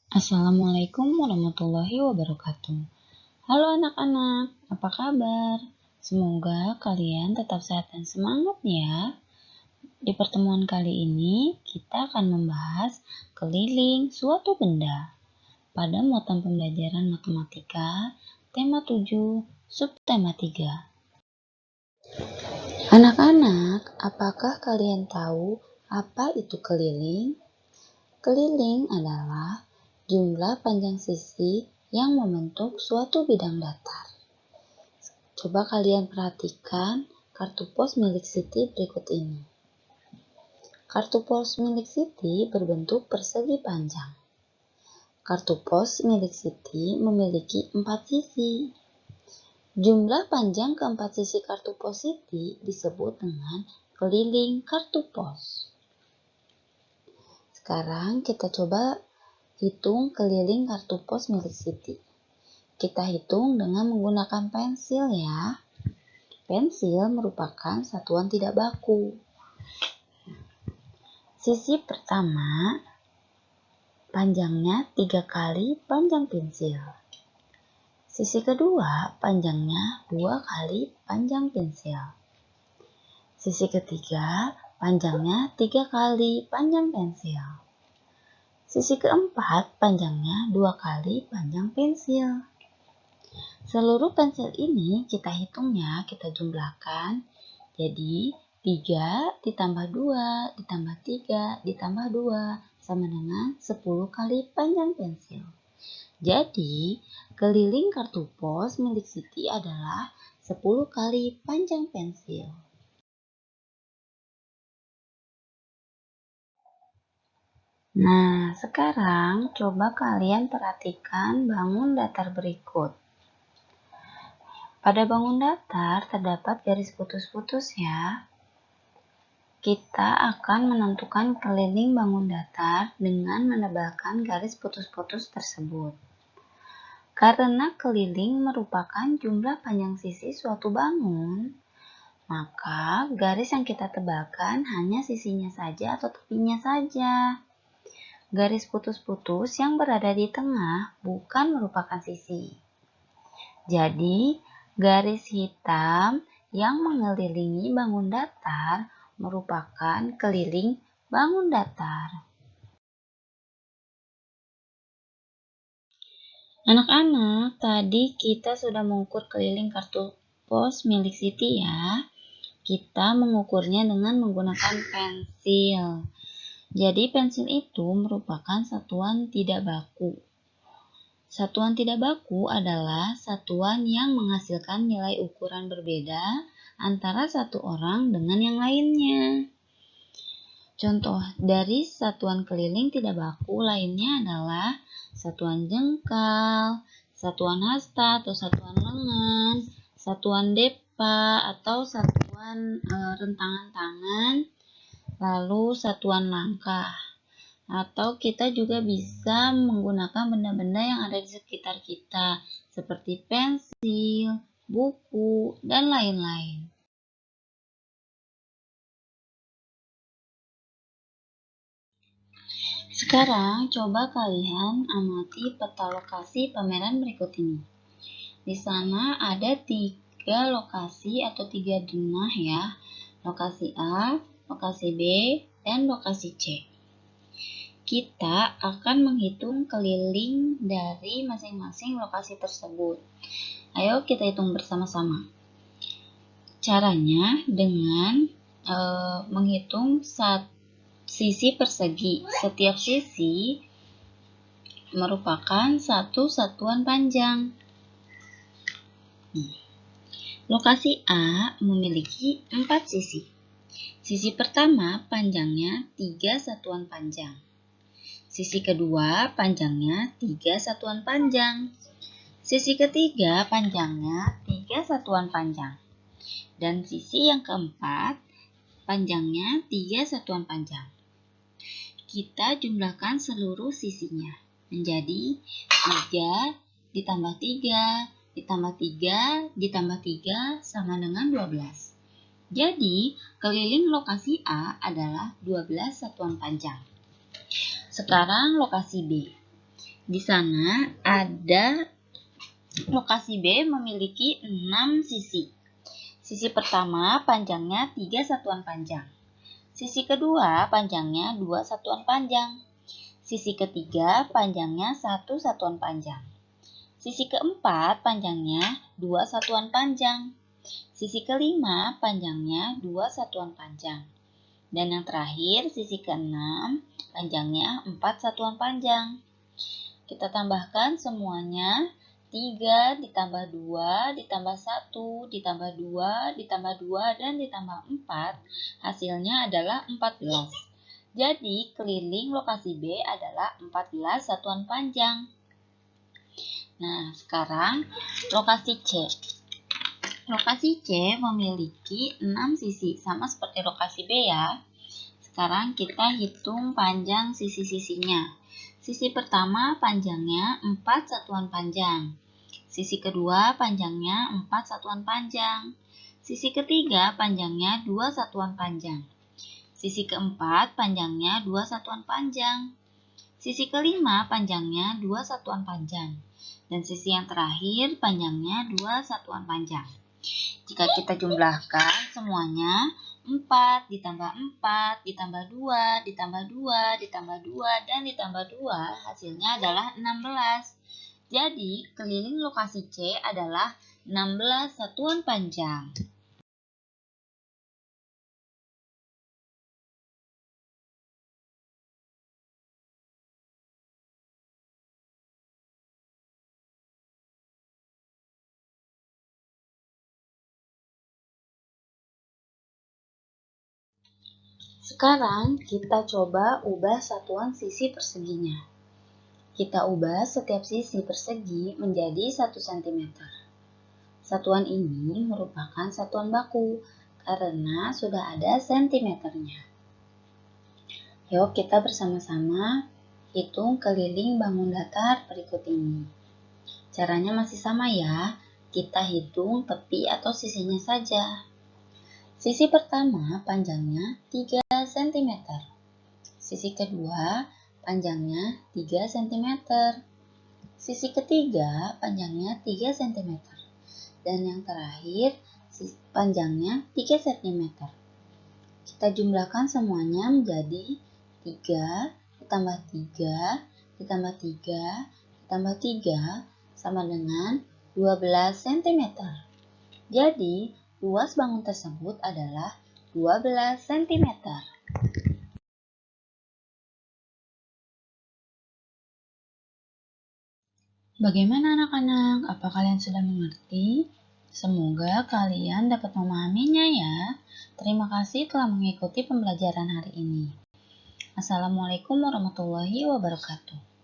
Assalamualaikum warahmatullahi wabarakatuh. Halo anak-anak, apa kabar? Semoga kalian tetap sehat dan semangat ya. Di pertemuan kali ini, kita akan membahas keliling suatu benda pada muatan pembelajaran matematika, tema 7, subtema 3. Anak-anak, apakah kalian tahu apa itu keliling? Keliling adalah jumlah panjang sisi yang membentuk suatu bidang datar. Coba kalian perhatikan kartu pos milik Siti berikut ini. Kartu pos milik Siti berbentuk persegi panjang. Kartu pos milik Siti memiliki 4 sisi. Jumlah panjang keempat sisi kartu pos Siti disebut dengan keliling kartu pos. Sekarang kita coba hitung keliling kartu pos milik Siti. Kita hitung dengan menggunakan pensil ya. Pensil merupakan satuan tidak baku. Sisi pertama panjangnya 3 kali panjang pensil. Sisi kedua panjangnya 2 kali panjang pensil. Sisi ketiga panjangnya 3 kali panjang pensil. Sisi keempat panjangnya 2 kali panjang pensil. Seluruh pensil ini kita hitungnya, kita jumlahkan. Jadi 3 ditambah 2 ditambah 3 ditambah 2 sama dengan 10 kali panjang pensil. Jadi keliling kartu pos milik Siti adalah 10 kali panjang pensil. Nah, sekarang coba kalian perhatikan bangun datar berikut. Pada bangun datar terdapat garis putus-putus ya. Kita akan menentukan keliling bangun datar dengan menebalkan garis putus-putus tersebut. Karena keliling merupakan jumlah panjang sisi suatu bangun, maka garis yang kita tebalkan hanya sisinya saja atau tepinya saja. Garis putus-putus yang berada di tengah bukan merupakan sisi. Jadi, garis hitam yang mengelilingi bangun datar merupakan keliling bangun datar. Anak-anak, tadi kita sudah mengukur keliling kartu pos milik Siti ya. Kita mengukurnya dengan menggunakan pensil. Jadi pensil itu merupakan satuan tidak baku. Satuan tidak baku adalah satuan yang menghasilkan nilai ukuran berbeda antara satu orang dengan yang lainnya. Contoh dari satuan keliling tidak baku lainnya adalah satuan jengkal, satuan hasta atau satuan lengan, satuan depa atau satuan rentangan tangan, lalu satuan langkah. Atau kita juga bisa menggunakan benda-benda yang ada di sekitar kita, seperti pensil, buku, dan lain-lain. Sekarang coba kalian amati peta lokasi pameran berikut ini. Di sana ada 3 lokasi atau 3 denah ya. Lokasi A, lokasi B, dan lokasi C. Kita akan menghitung keliling dari masing-masing lokasi tersebut. Ayo kita hitung bersama-sama. Caranya dengan menghitung sisi persegi. Setiap sisi merupakan satu satuan panjang. Lokasi A memiliki 4 sisi. Sisi pertama panjangnya 3 satuan panjang. Sisi kedua panjangnya 3 satuan panjang. Sisi ketiga panjangnya 3 satuan panjang. Dan sisi yang keempat panjangnya 3 satuan panjang. Kita jumlahkan seluruh sisinya menjadi 3 ditambah 3 ditambah 3 ditambah 3 sama dengan 12. Jadi, keliling lokasi A adalah 12 satuan panjang. Sekarang lokasi B. Di sana ada lokasi B memiliki 6 sisi. Sisi pertama panjangnya 3 satuan panjang. Sisi kedua panjangnya 2 satuan panjang. Sisi ketiga panjangnya 1 satuan panjang. Sisi keempat panjangnya 2 satuan panjang. Sisi kelima panjangnya 2 satuan panjang. Dan yang terakhir sisi keenam panjangnya 4 satuan panjang. Kita tambahkan semuanya. 3 ditambah 2 ditambah 1 ditambah 2 ditambah 2 dan ditambah 4 hasilnya adalah 14. Jadi keliling lokasi B adalah 14 satuan panjang. Nah, sekarang lokasi C. Lokasi C memiliki 6 sisi, sama seperti lokasi B ya. Sekarang kita hitung panjang sisi-sisinya. Sisi pertama panjangnya 4 satuan panjang. Sisi kedua panjangnya 4 satuan panjang. Sisi ketiga panjangnya 2 satuan panjang. Sisi keempat panjangnya 2 satuan panjang. Sisi kelima panjangnya 2 satuan panjang. Dan sisi yang terakhir panjangnya 2 satuan panjang. Jika kita jumlahkan semuanya, 4 ditambah 4 ditambah 2 ditambah 2 ditambah 2 dan ditambah 2 hasilnya adalah 16. Jadi keliling lokasi C adalah 16 satuan panjang. Sekarang kita coba ubah satuan sisi perseginya. Kita ubah setiap sisi persegi menjadi 1 cm. Satuan ini merupakan satuan baku karena sudah ada sentimeternya. Yuk kita bersama-sama hitung keliling bangun datar berikut ini. Caranya masih sama ya, kita hitung tepi atau sisinya saja. Sisi pertama panjangnya 3 cm. Sisi kedua panjangnya 3 cm. Sisi ketiga panjangnya 3 cm. Dan yang terakhir panjangnya 3 cm. Kita jumlahkan semuanya menjadi 3 ditambah 3 ditambah 3 ditambah 3 sama dengan 12 cm. Jadi luas bangun tersebut adalah 12 cm. Bagaimana anak-anak? Apa kalian sudah mengerti? Semoga kalian dapat memahaminya ya. Terima kasih telah mengikuti pembelajaran hari ini. Assalamualaikum warahmatullahi wabarakatuh.